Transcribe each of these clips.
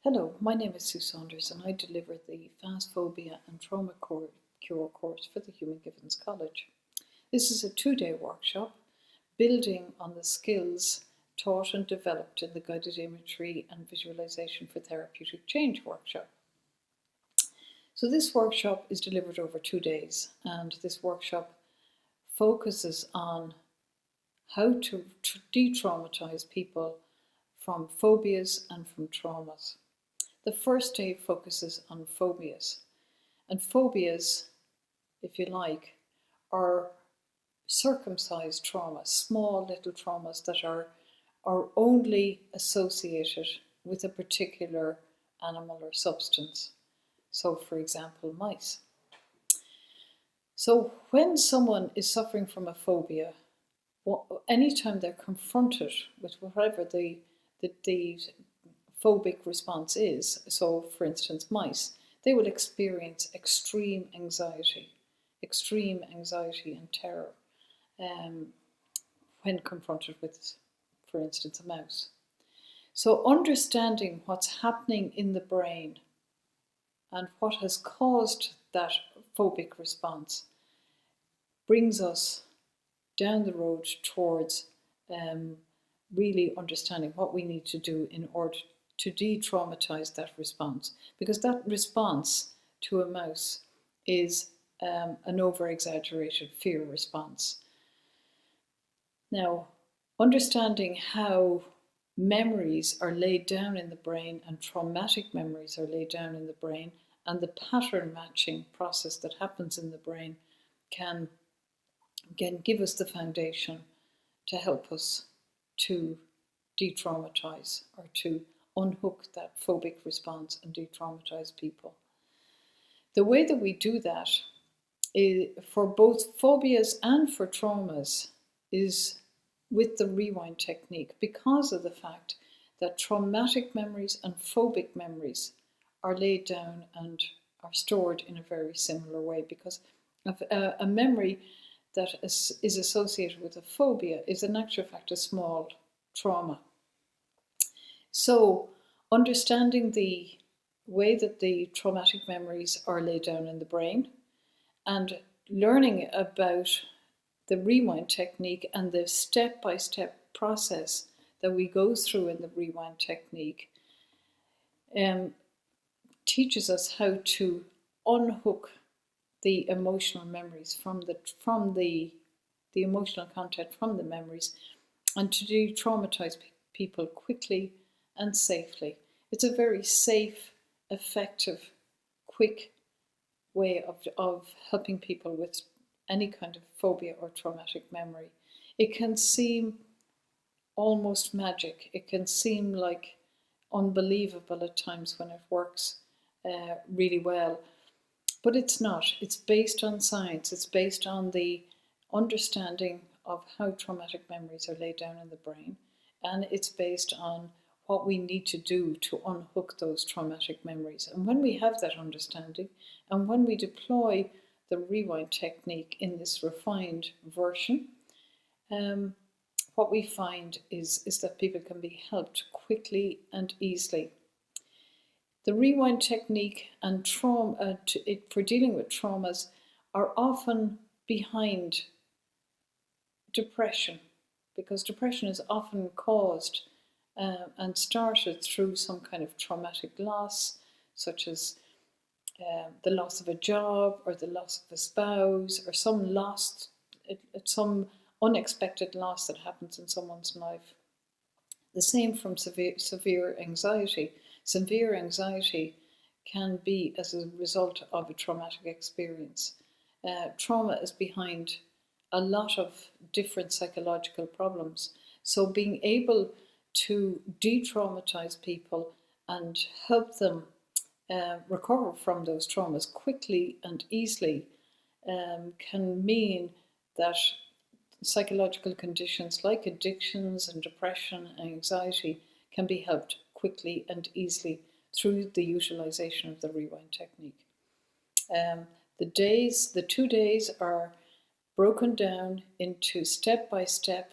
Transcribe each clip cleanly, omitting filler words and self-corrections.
Hello, my name is Sue Saunders and I deliver the Fast Phobia and Trauma Cure course for the Human Givens College. This is a 2-day workshop building on the skills taught and developed in the Guided Imagery and Visualization for Therapeutic Change workshop. So this workshop is delivered over 2 days, and this workshop focuses on how to de-traumatise people from phobias and from traumas. The first day focuses on phobias. And phobias, if you like, are circumcised traumas, small little traumas that are only associated with a particular animal or substance. So, for example, mice. So when someone is suffering from a phobia, anytime they're confronted with whatever the phobic response is, so for instance mice, they will experience extreme anxiety and terror when confronted with, for instance, a mouse. So understanding what's happening in the brain and what has caused that phobic response brings us down the road towards really understanding what we need to do in order to de-traumatise that response, because that response to a mouse is an over-exaggerated fear response. Now, understanding how memories are laid down in the brain and traumatic memories are laid down in the brain, and the pattern matching process that happens in the brain can again give us the foundation to help us to de-traumatise or to unhook that phobic response and de-traumatise people. The way that we do that is, for both phobias and for traumas, is with the rewind technique, because of the fact that traumatic memories and phobic memories are laid down and are stored in a very similar way, because a memory that is associated with a phobia is in actual fact a small trauma. So understanding the way that the traumatic memories are laid down in the brain and learning about the rewind technique and the step-by-step process that we go through in the rewind technique teaches us how to unhook the emotional memories from the emotional content from the memories, and to de-traumatize people quickly and safely. It's a very safe, effective, quick way of helping people with any kind of phobia or traumatic memory. It can seem almost magic. It can seem like unbelievable at times when it works really well. But it's not. It's based on science. It's based on the understanding of how traumatic memories are laid down in the brain. And it's based on what we need to do to unhook those traumatic memories. And when we have that understanding, and when we deploy the rewind technique in this refined version, what we find is that people can be helped quickly and easily. The rewind technique and trauma for dealing with traumas are often behind depression, because depression is often caused and started through some kind of traumatic loss, such as the loss of a job or the loss of a spouse, or some unexpected loss that happens in someone's life. The same from severe anxiety. Severe anxiety can be as a result of a traumatic experience. Trauma is behind a lot of different psychological problems. So being able to de-traumatize people and help them recover from those traumas quickly and easily can mean that psychological conditions like addictions and depression and anxiety can be helped quickly and easily through the utilization of the rewind technique. The 2 days are broken down into step-by-step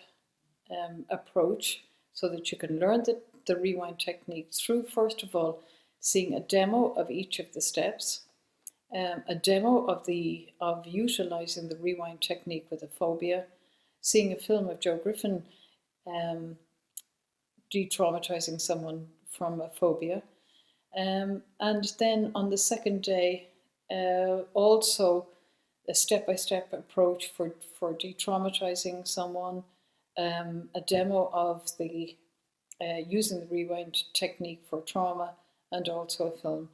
approach, so that you can learn the rewind technique through, first of all, seeing a demo of each of the steps, a demo of utilising the rewind technique with a phobia, seeing a film of Joe Griffin detraumatising someone from a phobia, and then on the second day, also a step-by-step approach for detraumatising someone, a demo of the using the rewind technique for trauma, and also a film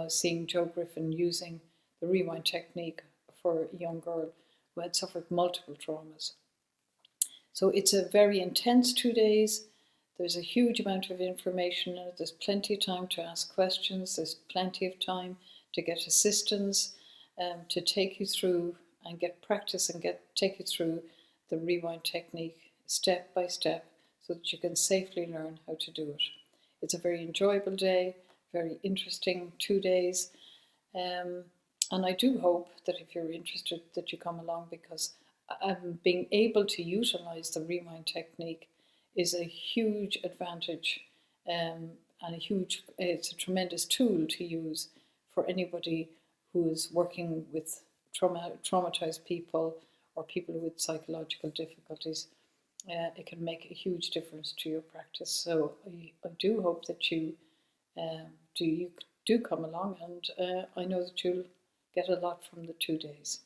seeing Joe Griffin using the rewind technique for a young girl who had suffered multiple traumas. So it's a very intense 2 days. There's a huge amount of information. There's plenty of time to ask questions. There's plenty of time to get assistance, to take you through and get practice and take you through the rewind technique step by step so that you can safely learn how to do it. It's a very enjoyable day, very interesting 2 days. And I do hope that if you're interested that you come along, because being able to utilize the rewind technique is a huge advantage, and it's a tremendous tool to use for anybody who is working with traumatized people or people with psychological difficulties. It can make a huge difference to your practice. So I do hope that you do come along, and I know that you'll get a lot from the 2 days.